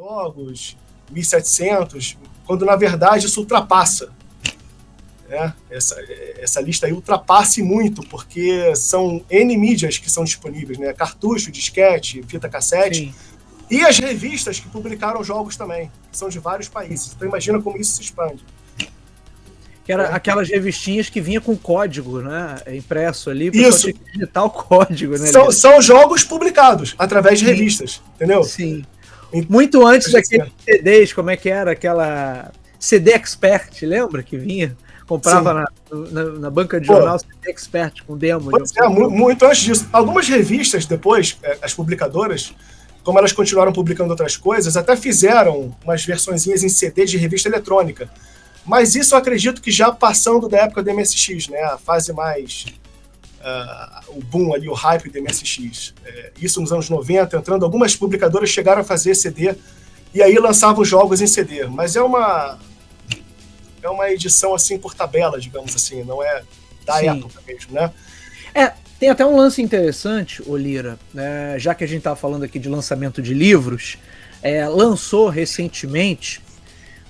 jogos, 1.700, quando na verdade isso ultrapassa. Essa lista aí ultrapassa muito, porque são N mídias que são disponíveis, né? Cartucho, disquete, fita cassete. Sim. E as revistas que publicaram jogos também, que são de vários países. Então imagina como isso se expande. Que era aquelas revistinhas que vinha com código, né? Impresso ali, para tinha que digitar o código, né? São jogos publicados através de revistas, entendeu? Sim. Muito antes daqueles CDs, como é que era? Aquela CD Expert, lembra? Que vinha? Comprava na banca de jornal CD Expert com demo. Muito antes disso. Algumas revistas depois, as publicadoras, como elas continuaram publicando outras coisas, até fizeram umas versõezinhas em CD de revista eletrônica. Mas isso eu acredito que já passando da época do MSX, né? A fase mais... o boom ali, o hype do MSX. Isso nos anos 90, entrando, algumas publicadoras chegaram a fazer CD e aí lançavam jogos em CD. Mas é uma edição assim por tabela, digamos assim, não é da época mesmo, né? Tem até um lance interessante, Lira, né? Já que a gente estava falando aqui de lançamento de livros, lançou recentemente,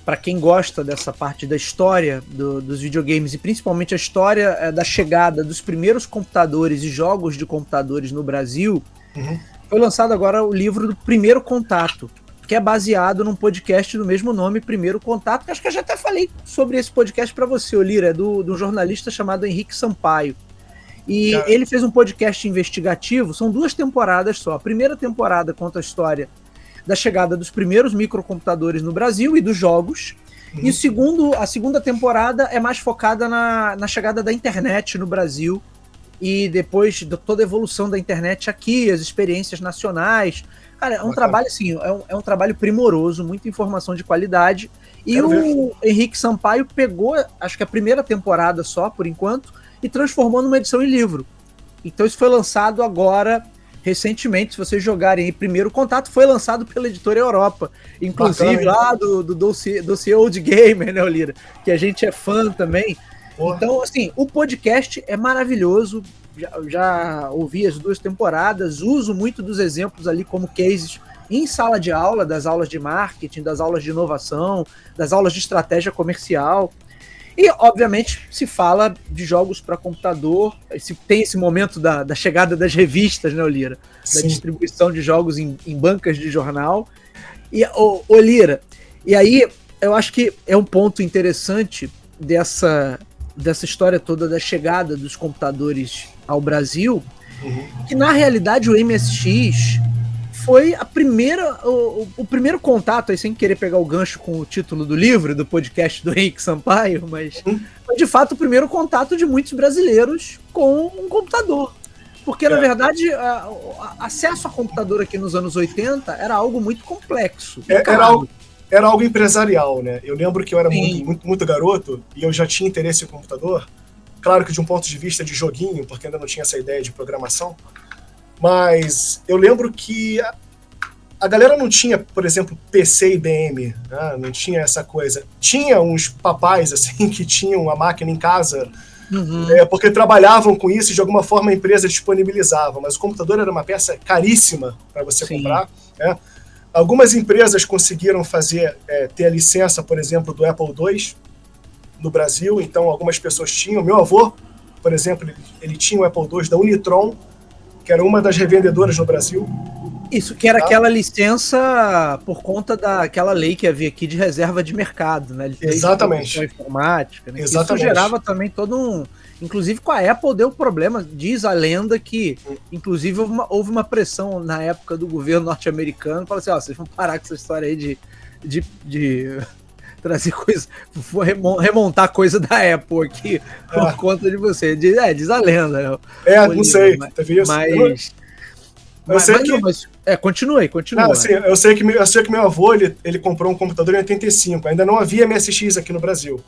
para quem gosta dessa parte da história dos videogames e principalmente a história da chegada dos primeiros computadores e jogos de computadores no Brasil, foi lançado agora o livro do Primeiro Contato, que é baseado num podcast do mesmo nome, Primeiro Contato, que acho que eu já até falei sobre esse podcast para você, Lira, de um jornalista chamado Henrique Sampaio. E ele fez um podcast investigativo, são 2 temporadas só. A primeira temporada conta a história da chegada dos primeiros microcomputadores no Brasil e dos jogos. E a segunda temporada é mais focada na chegada da internet no Brasil e depois de toda a evolução da internet aqui, as experiências nacionais. Cara, é um trabalho assim, é um trabalho primoroso, muita informação de qualidade. E o Henrique Sampaio pegou, acho que a primeira temporada só, por enquanto, e transformou numa edição em livro. Então isso foi lançado agora... Recentemente, se vocês jogarem aí, Primeiro Contato, foi lançado pela Editora Europa. Inclusive lá do Dossiê Old Gamer, né, Lira? Que a gente é fã também. Então, assim, o podcast é maravilhoso. Já ouvi as 2 temporadas, uso muito dos exemplos ali como cases em sala de aula, das aulas de marketing, das aulas de inovação, das aulas de estratégia comercial. E, obviamente, se fala de jogos para computador, tem esse momento da chegada das revistas, né, Lira? Da distribuição de jogos em bancas de jornal. E, Lira, e aí eu acho que é um ponto interessante dessa história toda da chegada dos computadores ao Brasil, que, na realidade, o MSX... foi o primeiro contato, aí sem querer pegar o gancho com o título do livro, do podcast do Henrique Sampaio, mas foi de fato o primeiro contato de muitos brasileiros com um computador. Porque, na verdade, acesso a computador aqui nos anos 80 era algo muito complexo. Era algo empresarial, né? Eu lembro que eu era muito garoto e eu já tinha interesse em computador. Claro que de um ponto de vista de joguinho, porque ainda não tinha essa ideia de programação. Mas eu lembro que a galera não tinha, por exemplo, PC IBM, né? Não tinha essa coisa. Tinha uns papais, assim, que tinham a máquina em casa, porque trabalhavam com isso e de alguma forma a empresa disponibilizava, mas o computador era uma peça caríssima para você comprar, né? Algumas empresas conseguiram ter a licença, por exemplo, do Apple II no Brasil, então algumas pessoas tinham. Meu avô, por exemplo, ele tinha o Apple II da Unitron, que era uma das revendedoras no Brasil. Isso, que era aquela licença por conta daquela lei que havia aqui de reserva de mercado, né? Exatamente. Informática, né? Exatamente. Isso gerava também todo um... Inclusive com a Apple deu problema, diz a lenda que, inclusive, houve uma pressão na época do governo norte-americano, fala assim, vocês vão parar com essa história aí de trazer coisa, remontar coisa da Apple aqui por conta de você. Diz a lenda. Não sei, teve isso. Continue. Não, assim, eu sei que meu avô, ele comprou um computador em 85, ainda não havia MSX aqui no Brasil.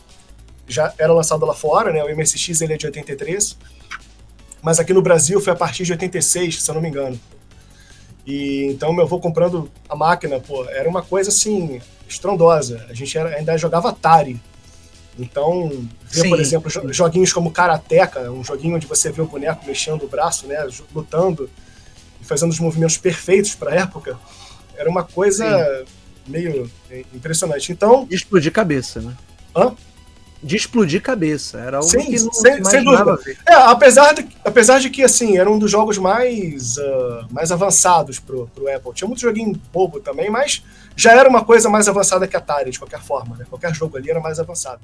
Já era lançado lá fora, né? O MSX ele é de 83, mas aqui no Brasil foi a partir de 86, se eu não me engano. E então meu avô comprando a máquina, era uma coisa assim estrondosa. A gente ainda jogava Atari. Então, por exemplo, joguinhos como Karateka, um joguinho onde você vê o boneco mexendo o braço, né, lutando e fazendo os movimentos perfeitos para a época, era uma coisa meio impressionante. Então... De explodir cabeça, né? Hã? De explodir cabeça. Era algo Sim, que não sem dúvida. Apesar de que, assim, era um dos jogos mais avançados pro Apple. Tinha muito joguinho bobo também, mas já era uma coisa mais avançada que a Atari, de qualquer forma, né? Qualquer jogo ali era mais avançado.